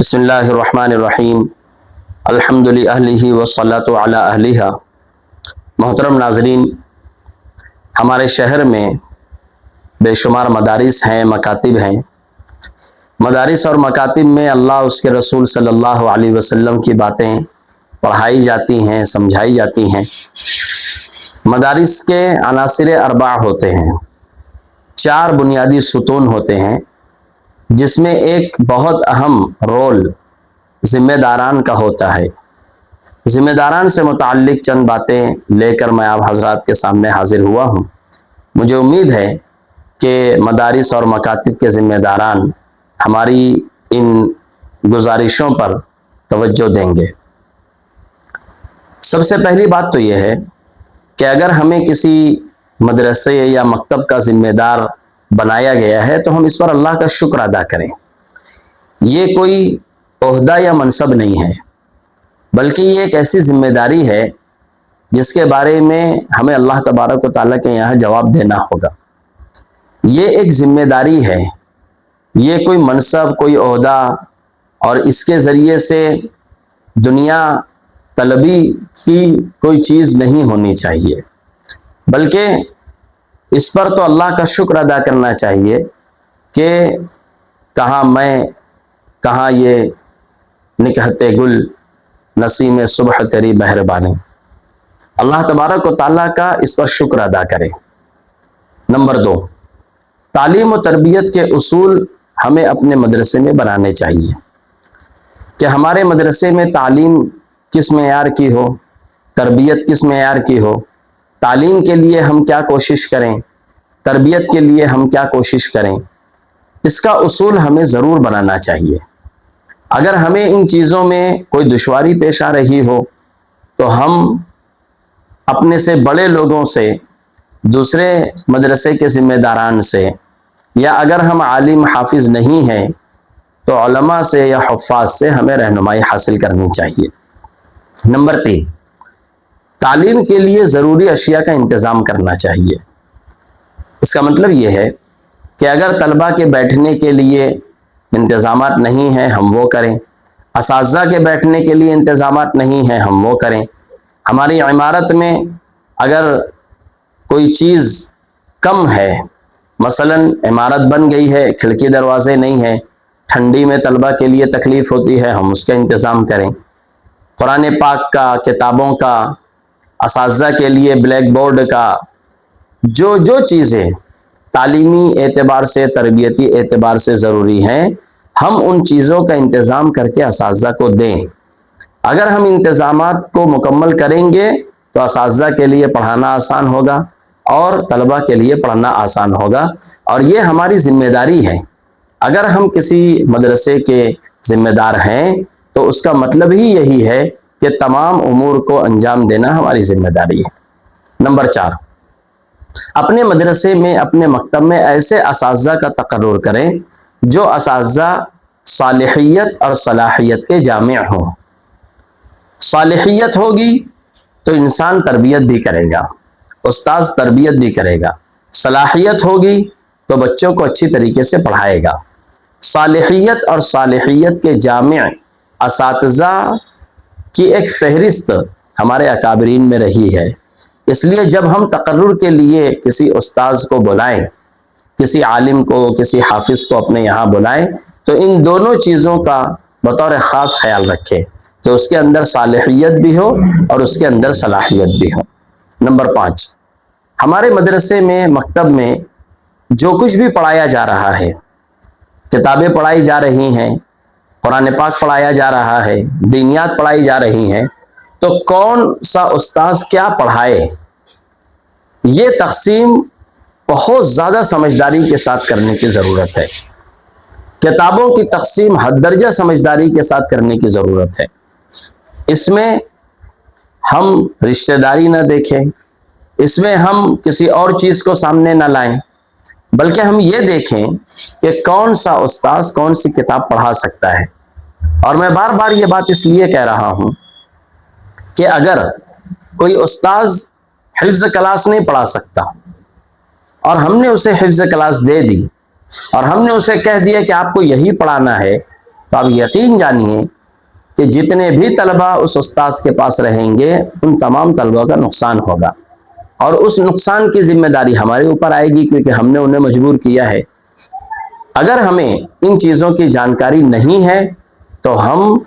بسم اللہ الرحمن الرحیم الحمد للہ والصلاۃ علی اہلہا۔ محترم ناظرین، ہمارے شہر میں بے شمار مدارس ہیں، مکاتب ہیں۔ مدارس اور مکاتب میں اللہ اس کے رسول صلی اللہ علیہ وسلم کی باتیں پڑھائی جاتی ہیں، سمجھائی جاتی ہیں۔ مدارس کے عناصر اربع ہوتے ہیں، 4 بنیادی ستون ہوتے ہیں، جس میں ایک بہت اہم رول ذمہ داران کا ہوتا ہے۔ ذمہ داران سے متعلق چند باتیں لے کر میں آپ حضرات کے سامنے حاضر ہوا ہوں۔ مجھے امید ہے کہ مدارس اور مکاتب کے ذمہ داران ہماری ان گزارشوں پر توجہ دیں گے۔ سب سے پہلی بات تو یہ ہے کہ اگر ہمیں کسی مدرسے یا مکتب کا ذمہ دار بنایا گیا ہے تو ہم اس پر اللہ کا شکر ادا کریں۔ یہ کوئی عہدہ یا منصب نہیں ہے، بلکہ یہ ایک ایسی ذمہ داری ہے جس کے بارے میں ہمیں اللہ تبارک و تعالیٰ کے یہاں جواب دینا ہوگا۔ یہ ایک ذمہ داری ہے، یہ کوئی منصب، کوئی عہدہ اور اس کے ذریعے سے دنیا طلبی کی کوئی چیز نہیں ہونی چاہیے، بلکہ اس پر تو اللہ کا شکر ادا کرنا چاہیے کہ کہاں میں، کہاں یہ نکہتے گل، نسیم صبح تیری مہربانی۔ اللہ تبارک و تعالیٰ کا اس پر شکر ادا کرے۔ نمبر 2، تعلیم و تربیت کے اصول ہمیں اپنے مدرسے میں بنانے چاہیے کہ ہمارے مدرسے میں تعلیم کس معیار کی ہو، تربیت کس معیار کی ہو۔ تعلیم کے لیے ہم کیا کوشش کریں، تربیت کے لیے ہم کیا کوشش کریں، اس کا اصول ہمیں ضرور بنانا چاہیے۔ اگر ہمیں ان چیزوں میں کوئی دشواری پیش آ رہی ہو تو ہم اپنے سے بڑے لوگوں سے، دوسرے مدرسے کے ذمہ داران سے، یا اگر ہم عالم حافظ نہیں ہیں تو علماء سے یا حفاظ سے ہمیں رہنمائی حاصل کرنی چاہیے۔ نمبر 3، تعلیم کے لیے ضروری اشیاء کا انتظام کرنا چاہیے۔ اس کا مطلب یہ ہے کہ اگر طلبہ کے بیٹھنے کے لیے انتظامات نہیں ہیں ہم وہ کریں، اساتذہ کے بیٹھنے کے لیے انتظامات نہیں ہیں ہم وہ کریں۔ ہماری عمارت میں اگر کوئی چیز کم ہے، مثلا عمارت بن گئی ہے، کھڑکی دروازے نہیں ہیں، ٹھنڈی میں طلبہ کے لیے تکلیف ہوتی ہے، ہم اس کا انتظام کریں۔ قرآن پاک کا، کتابوں کا، اساتذہ کے لیے بلیک بورڈ کا، جو چیزیں تعلیمی اعتبار سے، تربیتی اعتبار سے ضروری ہیں، ہم ان چیزوں کا انتظام کر کے اساتذہ کو دیں۔ اگر ہم انتظامات کو مکمل کریں گے تو اساتذہ کے لیے پڑھانا آسان ہوگا اور طلبہ کے لیے پڑھنا آسان ہوگا، اور یہ ہماری ذمہ داری ہے۔ اگر ہم کسی مدرسے کے ذمہ دار ہیں تو اس کا مطلب ہی یہی ہے کہ تمام امور کو انجام دینا ہماری ذمہ داری ہے۔ نمبر 4، اپنے مدرسے میں، اپنے مکتب میں ایسے اساتذہ کا تقرر کریں جو اساتذہ صالحیت اور صلاحیت کے جامع ہوں۔ صالحیت ہوگی تو انسان تربیت بھی کرے گا، استاذ تربیت بھی کرے گا۔ صلاحیت ہوگی تو بچوں کو اچھی طریقے سے پڑھائے گا۔ صالحیت اور صالحیت کے جامع اساتذہ کی ایک فہرست ہمارے اکابرین میں رہی ہے۔ اس لیے جب ہم تقرر کے لیے کسی استاذ کو بلائیں، کسی عالم کو، کسی حافظ کو اپنے یہاں بلائیں تو ان دونوں چیزوں کا بطور خاص خیال رکھیں کہ اس کے اندر صالحیت بھی ہو اور اس کے اندر صلاحیت بھی ہو۔ نمبر 5، ہمارے مدرسے میں، مکتب میں جو کچھ بھی پڑھایا جا رہا ہے، کتابیں پڑھائی جا رہی ہیں، قرآن پاک پڑھایا جا رہا ہے، دینیات پڑھائی جا رہی ہیں، تو کون سا استاذ کیا پڑھائے، یہ تقسیم بہت زیادہ سمجھداری کے ساتھ کرنے کی ضرورت ہے۔ کتابوں کی تقسیم حد درجہ سمجھداری کے ساتھ کرنے کی ضرورت ہے۔ اس میں ہم رشتہ داری نہ دیکھیں، اس میں ہم کسی اور چیز کو سامنے نہ لائیں، بلکہ ہم یہ دیکھیں کہ کون سا استاذ کون سی کتاب پڑھا سکتا ہے۔ اور میں بار بار یہ بات اس لیے کہہ رہا ہوں کہ اگر کوئی استاذ حفظ کلاس نہیں پڑھا سکتا اور ہم نے اسے حفظ کلاس دے دی اور ہم نے اسے کہہ دیا کہ آپ کو یہی پڑھانا ہے، تو آپ یقین جانیے کہ جتنے بھی طلبہ اس استاذ کے پاس رہیں گے ان تمام طلبہ کا نقصان ہوگا، اور اس نقصان کی ذمہ داری ہمارے اوپر آئے گی، کیونکہ ہم نے انہیں مجبور کیا ہے۔ اگر ہمیں ان چیزوں کی جانکاری نہیں ہے تو ہم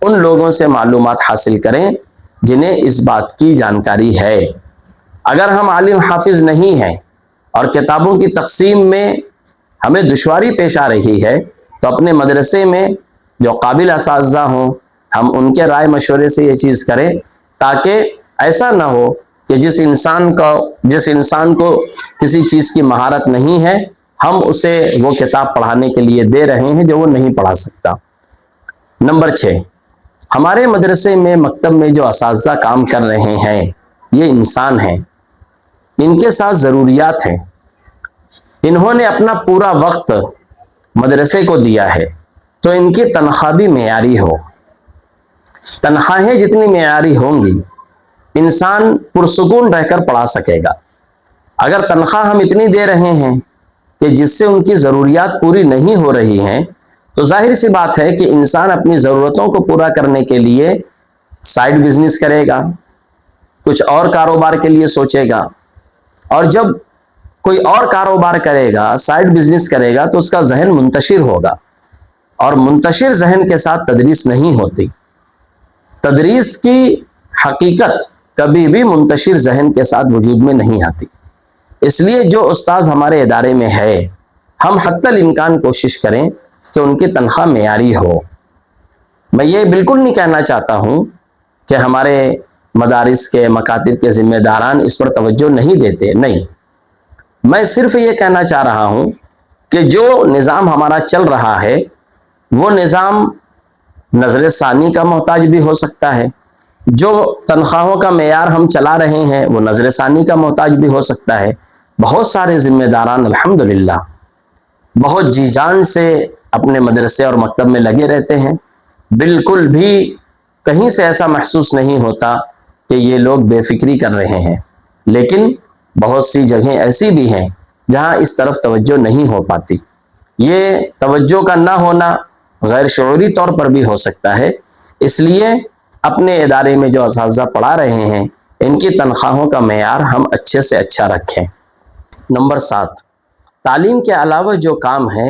ان لوگوں سے معلومات حاصل کریں جنہیں اس بات کی جانکاری ہے۔ اگر ہم عالم حافظ نہیں ہیں اور کتابوں کی تقسیم میں ہمیں دشواری پیش آ رہی ہے تو اپنے مدرسے میں جو قابل اساتذہ ہوں ہم ان کے رائے مشورے سے یہ چیز کریں، تاکہ ایسا نہ ہو کہ جس انسان کو کسی چیز کی مہارت نہیں ہے ہم اسے وہ کتاب پڑھانے کے لیے دے رہے ہیں جو وہ نہیں پڑھا سکتا۔ نمبر 6، ہمارے مدرسے میں مکتب میں جو اساتذہ کام کر رہے ہیں یہ انسان ہیں، ان کے ساتھ ضروریات ہیں، انہوں نے اپنا پورا وقت مدرسے کو دیا ہے تو ان کی تنخواہ بھی معیاری ہو۔ تنخواہیں جتنی معیاری ہوں گی انسان پرسکون رہ کر پڑھا سکے گا۔ اگر تنخواہ ہم اتنی دے رہے ہیں کہ جس سے ان کی ضروریات پوری نہیں ہو رہی ہیں تو ظاہر سی بات ہے کہ انسان اپنی ضرورتوں کو پورا کرنے کے لیے سائیڈ بزنس کرے گا، کچھ اور کاروبار کے لیے سوچے گا، اور جب کوئی اور کاروبار کرے گا، سائیڈ بزنس کرے گا تو اس کا ذہن منتشر ہوگا، اور منتشر ذہن کے ساتھ تدریس نہیں ہوتی۔ تدریس کی حقیقت کبھی بھی منتشر ذہن کے ساتھ وجود میں نہیں آتی۔ اس لیے جو استاذ ہمارے ادارے میں ہے ہم حتی الامکان کوشش کریں کہ ان کی تنخواہ معیاری ہو۔ میں یہ بالکل نہیں کہنا چاہتا ہوں کہ ہمارے مدارس کے مکاتب کے ذمہ داران اس پر توجہ نہیں دیتے، نہیں، میں صرف یہ کہنا چاہ رہا ہوں کہ جو نظام ہمارا چل رہا ہے وہ نظام نظر ثانی کا محتاج بھی ہو سکتا ہے، جو تنخواہوں کا معیار ہم چلا رہے ہیں وہ نظر ثانی کا محتاج بھی ہو سکتا ہے۔ بہت سارے ذمہ داران الحمدللہ بہت جی جان سے اپنے مدرسے اور مکتب میں لگے رہتے ہیں، بالکل بھی کہیں سے ایسا محسوس نہیں ہوتا کہ یہ لوگ بے فکری کر رہے ہیں، لیکن بہت سی جگہیں ایسی بھی ہیں جہاں اس طرف توجہ نہیں ہو پاتی۔ یہ توجہ کا نہ ہونا غیر شعوری طور پر بھی ہو سکتا ہے، اس لیے اپنے ادارے میں جو اساتذہ پڑھا رہے ہیں ان کی تنخواہوں کا معیار ہم اچھے سے اچھا رکھیں۔ نمبر 7، تعلیم کے علاوہ جو کام ہے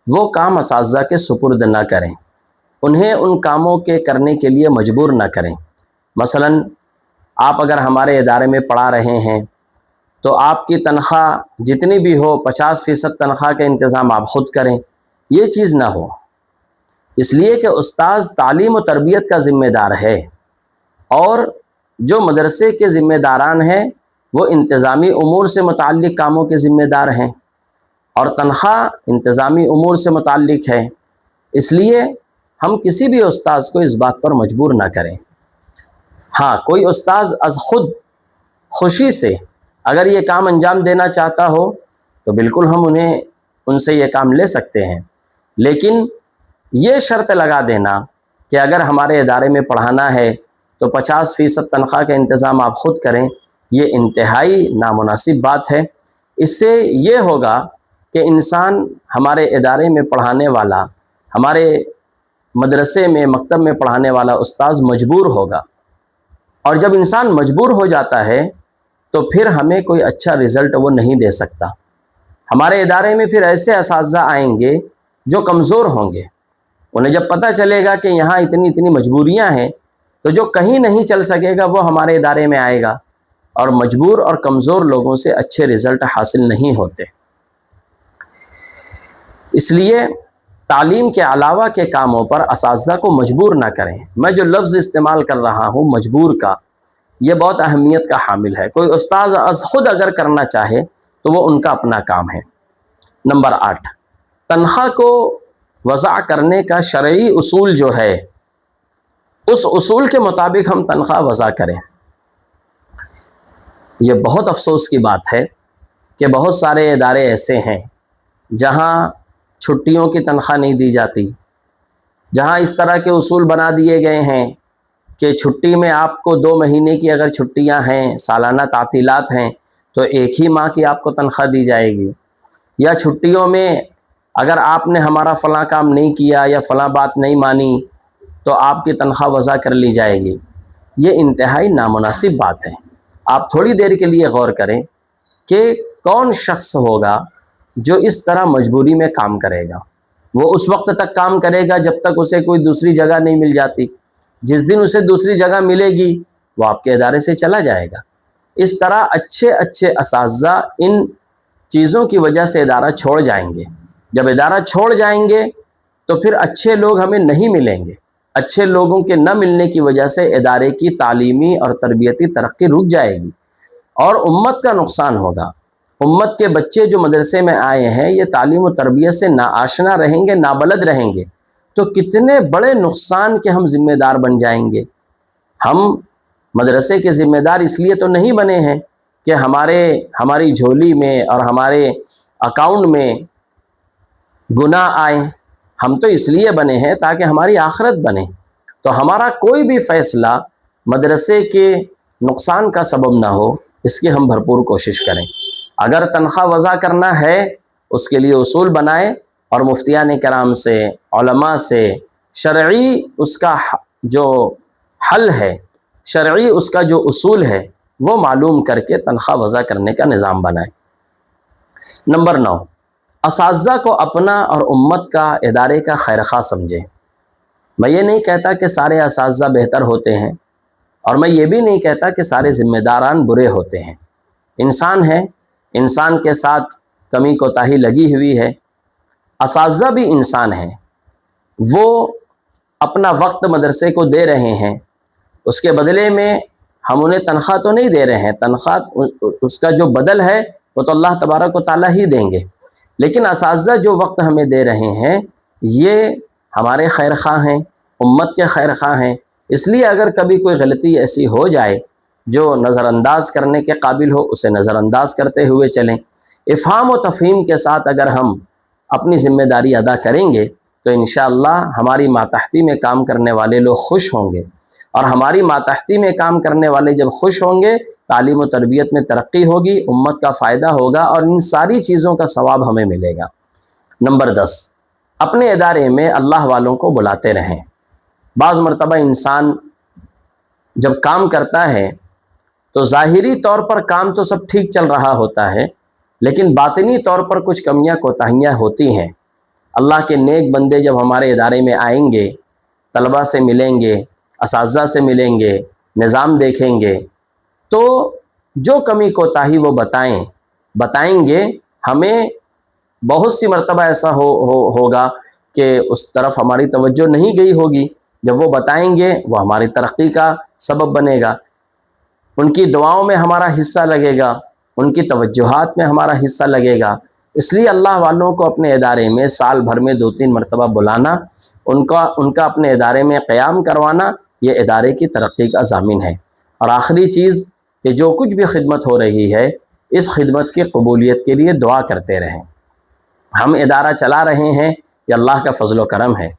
وہ کام اساتذہ کے سپرد نہ کریں، انہیں ان کاموں کے کرنے کے لیے مجبور نہ کریں۔ مثلا آپ اگر ہمارے ادارے میں پڑھا رہے ہیں تو آپ کی تنخواہ جتنی بھی ہو 50% تنخواہ کا انتظام آپ خود کریں، یہ چیز نہ ہو، اس لیے کہ استاذ تعلیم و تربیت کا ذمہ دار ہے، اور جو مدرسے کے ذمہ داران ہیں وہ انتظامی امور سے متعلق کاموں کے ذمہ دار ہیں، اور تنخواہ انتظامی امور سے متعلق ہے، اس لیے ہم کسی بھی استاذ کو اس بات پر مجبور نہ کریں۔ ہاں، کوئی استاذ از خود خوشی سے اگر یہ کام انجام دینا چاہتا ہو تو بالکل ہم ان سے یہ کام لے سکتے ہیں، لیکن یہ شرط لگا دینا کہ اگر ہمارے ادارے میں پڑھانا ہے تو 50% تنخواہ کا انتظام آپ خود کریں، یہ انتہائی نامناسب بات ہے۔ اس سے یہ ہوگا کہ انسان ہمارے ادارے میں پڑھانے والا، ہمارے مدرسے میں مکتب میں پڑھانے والا استاذ مجبور ہوگا، اور جب انسان مجبور ہو جاتا ہے تو پھر ہمیں کوئی اچھا رزلٹ وہ نہیں دے سکتا۔ ہمارے ادارے میں پھر ایسے اساتذہ آئیں گے جو کمزور ہوں گے، انہیں جب پتہ چلے گا کہ یہاں اتنی مجبوریاں ہیں تو جو کہیں نہیں چل سکے گا وہ ہمارے ادارے میں آئے گا، اور مجبور اور کمزور لوگوں سے اچھے رزلٹ حاصل نہیں ہوتے۔ اس لیے تعلیم کے علاوہ کے کاموں پر اساتذہ کو مجبور نہ کریں۔ میں جو لفظ استعمال کر رہا ہوں مجبور کا، یہ بہت اہمیت کا حامل ہے۔ کوئی استاذ از خود اگر کرنا چاہے تو وہ ان کا اپنا کام ہے۔ نمبر 8، تنخواہ کو وضع کرنے کا شرعی اصول جو ہے اس اصول کے مطابق ہم تنخواہ وضع کریں۔ یہ بہت افسوس کی بات ہے کہ بہت سارے ادارے ایسے ہیں جہاں چھٹیوں کی تنخواہ نہیں دی جاتی، جہاں اس طرح کے اصول بنا دیے گئے ہیں کہ چھٹی میں آپ کو 2 مہینے کی اگر چھٹیاں ہیں، سالانہ تعطیلات ہیں، تو 1 ہی ماہ کی آپ کو تنخواہ دی جائے گی، یا چھٹیوں میں اگر آپ نے ہمارا فلاں کام نہیں کیا یا فلاں بات نہیں مانی تو آپ کی تنخواہ وضع کر لی جائے گی، یہ انتہائی نامناسب بات ہے۔ آپ تھوڑی دیر کے لیے غور کریں کہ کون شخص ہوگا جو اس طرح مجبوری میں کام کرے گا۔ وہ اس وقت تک کام کرے گا جب تک اسے کوئی دوسری جگہ نہیں مل جاتی، جس دن اسے دوسری جگہ ملے گی وہ آپ کے ادارے سے چلا جائے گا۔ اس طرح اچھے اساتذہ ان چیزوں کی وجہ سے ادارہ چھوڑ جائیں گے۔ جب ادارہ چھوڑ جائیں گے تو پھر اچھے لوگ ہمیں نہیں ملیں گے۔ اچھے لوگوں کے نہ ملنے کی وجہ سے ادارے کی تعلیمی اور تربیتی ترقی رک جائے گی اور امت کا نقصان ہوگا۔ امت کے بچے جو مدرسے میں آئے ہیں یہ تعلیم و تربیت سے ناآشنا رہیں گے، نابلد رہیں گے، تو کتنے بڑے نقصان کے ہم ذمہ دار بن جائیں گے۔ ہم مدرسے کے ذمہ دار اس لیے تو نہیں بنے ہیں کہ ہماری جھولی میں اور ہمارے اکاؤنٹ میں گناہ آئیں، ہم تو اس لیے بنے ہیں تاکہ ہماری آخرت بنے۔ تو ہمارا کوئی بھی فیصلہ مدرسے کے نقصان کا سبب نہ ہو، اس کی ہم بھرپور کوشش کریں۔ اگر تنخواہ وضع کرنا ہے اس کے لیے اصول بنائیں اور مفتیان کرام سے، علماء سے شرعی اس کا جو حل ہے، شرعی اس کا جو اصول ہے وہ معلوم کر کے تنخواہ وضع کرنے کا نظام بنائیں۔ نمبر 9، اساتذہ کو اپنا اور امت کا، ادارے کا خیرخواہ سمجھیں۔ میں یہ نہیں کہتا کہ سارے اساتذہ بہتر ہوتے ہیں، اور میں یہ بھی نہیں کہتا کہ سارے ذمہ داران برے ہوتے ہیں۔ انسان ہے، انسان کے ساتھ کمی کوتاہی لگی ہوئی ہے۔ اساتذہ بھی انسان ہیں، وہ اپنا وقت مدرسے کو دے رہے ہیں، اس کے بدلے میں ہم انہیں تنخواہ تو نہیں دے رہے ہیں، تنخواہ اس کا جو بدل ہے وہ تو اللہ تبارک و تعالیٰ ہی دیں گے، لیکن اساتذہ جو وقت ہمیں دے رہے ہیں یہ ہمارے خیر خواہ ہیں، امت کے خیر خواہ ہیں۔ اس لیے اگر کبھی کوئی غلطی ایسی ہو جائے جو نظر انداز کرنے کے قابل ہو، اسے نظر انداز کرتے ہوئے چلیں۔ افہام و تفہیم کے ساتھ اگر ہم اپنی ذمہ داری ادا کریں گے تو انشاءاللہ ہماری ماتحتی میں کام کرنے والے لوگ خوش ہوں گے، اور ہماری ماتحتی میں کام کرنے والے جب خوش ہوں گے، تعلیم و تربیت میں ترقی ہوگی، امت کا فائدہ ہوگا، اور ان ساری چیزوں کا ثواب ہمیں ملے گا۔ نمبر 10، اپنے ادارے میں اللہ والوں کو بلاتے رہیں۔ بعض مرتبہ انسان جب کام کرتا ہے تو ظاہری طور پر کام تو سب ٹھیک چل رہا ہوتا ہے، لیکن باطنی طور پر کچھ کمیاں کوتاہیاں ہوتی ہیں۔ اللہ کے نیک بندے جب ہمارے ادارے میں آئیں گے، طلبہ سے ملیں گے، اساتذہ سے ملیں گے، نظام دیکھیں گے، تو جو کمی کوتاہی وہ بتائیں گے، ہمیں بہت سی مرتبہ ایسا ہوگا کہ اس طرف ہماری توجہ نہیں گئی ہوگی۔ جب وہ بتائیں گے وہ ہماری ترقی کا سبب بنے گا، ان کی دعاؤں میں ہمارا حصہ لگے گا، ان کی توجہات میں ہمارا حصہ لگے گا۔ اس لیے اللہ والوں کو اپنے ادارے میں سال بھر میں 2-3 مرتبہ بلانا، ان کا اپنے ادارے میں قیام کروانا، یہ ادارے کی ترقی کا ضامن ہے۔ اور آخری چیز کہ جو کچھ بھی خدمت ہو رہی ہے اس خدمت کی قبولیت کے لیے دعا کرتے رہیں۔ ہم ادارہ چلا رہے ہیں، یہ اللہ کا فضل و کرم ہے۔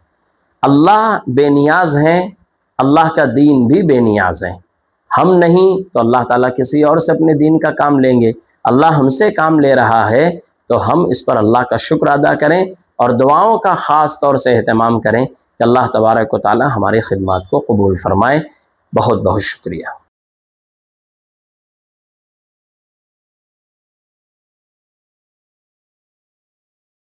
اللہ بے نیاز ہیں، اللہ کا دین بھی بے نیاز ہے۔ ہم نہیں تو اللہ تعالیٰ کسی اور سے اپنے دین کا کام لیں گے۔ اللہ ہم سے کام لے رہا ہے تو ہم اس پر اللہ کا شکر ادا کریں اور دعاؤں کا خاص طور سے اہتمام کریں کہ اللہ تبارک و تعالیٰ ہماری خدمات کو قبول فرمائے۔ بہت بہت شکریہ۔